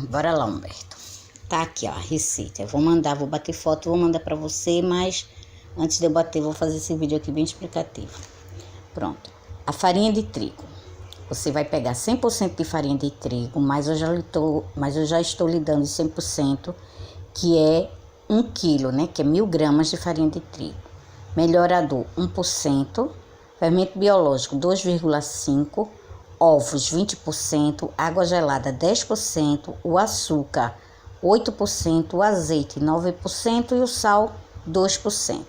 Bora lá, Humberto. Tá aqui, ó, a receita. Eu vou bater foto, vou mandar pra você, mas antes de eu bater, vou fazer esse vídeo aqui bem explicativo. Pronto. A farinha de trigo. Você vai pegar 100% de farinha de trigo, mas eu já estou lhe dando 100%, que é 1 quilo, né? Que é 1000 gramas de farinha de trigo. Melhorador, 1%. Fermento biológico, 2,5%. Ovos 20%, água gelada 10%, o açúcar 8%, o azeite 9% e o sal 2%.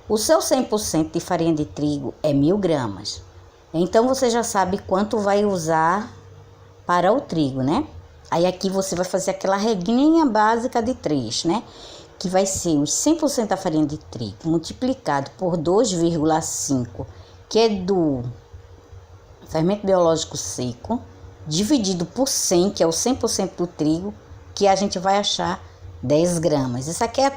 O seu 100% de farinha de trigo é 1000 gramas. Então você já sabe quanto vai usar para o trigo, né? Aí aqui você vai fazer aquela regrinha básica de 3, né? Que vai ser os 100% da farinha de trigo multiplicado por 2,5, que é do fermento biológico seco, dividido por 100, que é o 100% do trigo, que a gente vai achar 10 gramas. Isso aqui é a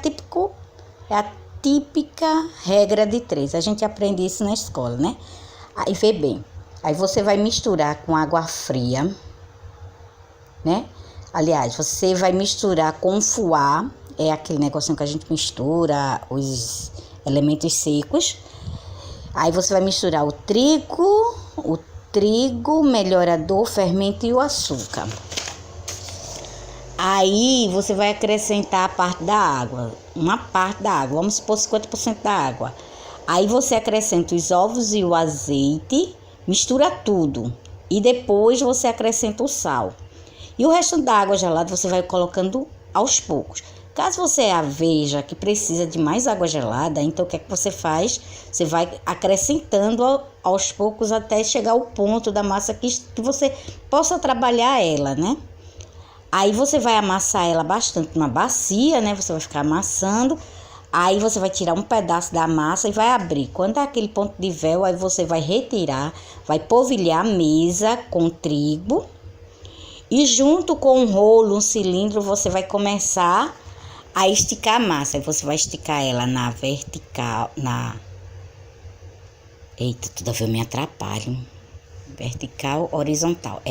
típica regra de 3. A gente aprende isso na escola, né? Aí vê bem. Aí você vai misturar com água fria, né? Aliás, você vai misturar com fouet, é aquele negocinho que a gente mistura os elementos secos. Aí você vai misturar o trigo, melhorador, fermento e o açúcar. Aí você vai acrescentar a parte da água, uma parte da água, vamos supor 50% da água. Aí você acrescenta os ovos e o azeite, mistura tudo e depois você acrescenta o sal. E o resto da água gelada você vai colocando aos poucos. Caso você veja que precisa de mais água gelada, então o que é que você faz? Você vai acrescentando aos poucos até chegar ao ponto da massa que você possa trabalhar ela, né? Aí você vai amassar ela bastante numa bacia, né? Você vai ficar amassando. Aí você vai tirar um pedaço da massa e vai abrir. Quando é aquele ponto de véu, aí você vai retirar, vai polvilhar a mesa com trigo. E junto com um rolo, um cilindro, você vai começar a esticar a massa. Aí você vai esticar ela na vertical, Eita, toda vez eu me atrapalho. Vertical, horizontal,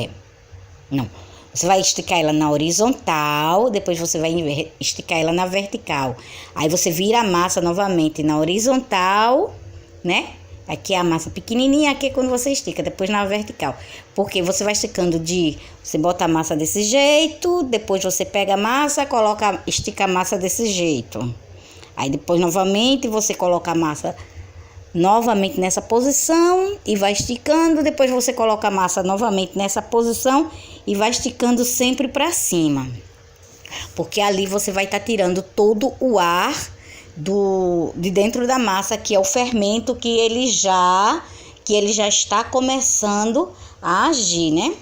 Não, você vai esticar ela na horizontal, depois você vai esticar ela na vertical. Aí você vira a massa novamente na horizontal, né? Aqui é a massa pequenininha, aqui é quando você estica, depois na vertical. Porque você vai esticando você bota a massa desse jeito, depois você pega a massa, estica a massa desse jeito. Aí depois novamente você coloca a massa novamente nessa posição e vai esticando, depois você coloca a massa novamente nessa posição e vai esticando sempre para cima. Porque ali você vai estar tirando todo o ar de dentro da massa, que é o fermento que ele já está começando a agir, né?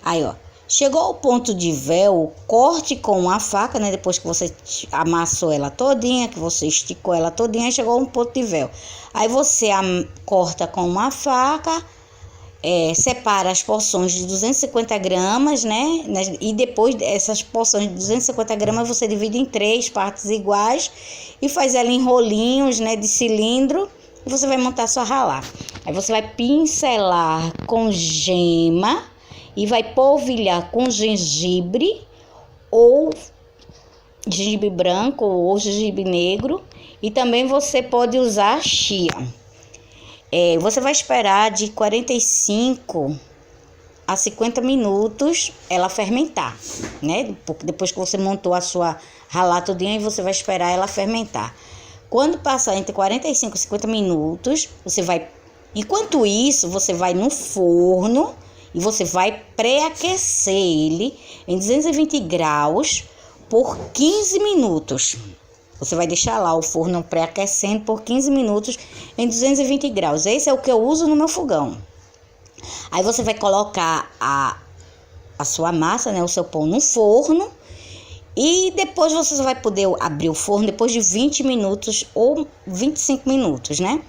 Aí, ó, chegou ao ponto de véu, corte com a faca, né? Depois que você amassou ela todinha, que você esticou ela todinha, chegou a um ponto de véu. Aí você corta com uma faca, separa as porções de 250 gramas, né? E depois dessas porções de 250 gramas você divide em 3 partes iguais e faz ela em rolinhos, né? De cilindro, e você vai montar sua ralá. Aí você vai pincelar com gema e vai polvilhar com gengibre, ou gengibre branco ou gengibre negro, e também você pode usar chia. Você vai esperar de 45 a 50 minutos ela fermentar, né? Depois que você montou a sua ralá todinha, você vai esperar ela fermentar. Quando passar entre 45 e 50 minutos, enquanto isso, você vai no forno e você vai pré-aquecer ele em 220 graus por 15 minutos. Você vai deixar lá o forno pré-aquecendo por 15 minutos em 220 graus. Esse é o que eu uso no meu fogão. Aí você vai colocar a sua massa, né, o seu pão no forno. E depois você vai poder abrir o forno depois de 20 minutos ou 25 minutos, né?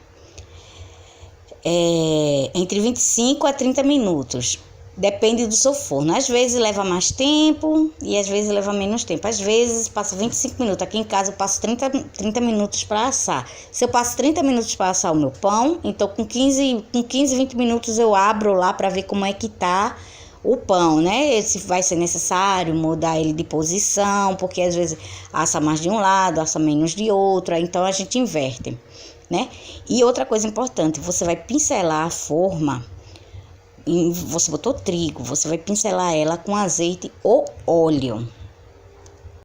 Entre 25 a 30 minutos. Depende do seu forno. Às vezes leva mais tempo e às vezes leva menos tempo. Às vezes passa 25 minutos. Aqui em casa eu passo 30 minutos para assar. Se eu passo 30 minutos para assar o meu pão, então com 15, 20 minutos eu abro lá para ver como é que tá o pão, né? Se vai ser necessário mudar ele de posição, porque às vezes assa mais de um lado, assa menos de outro, então a gente inverte, né? E outra coisa importante, você vai pincelar a forma, você botou trigo, você vai pincelar ela com azeite ou óleo,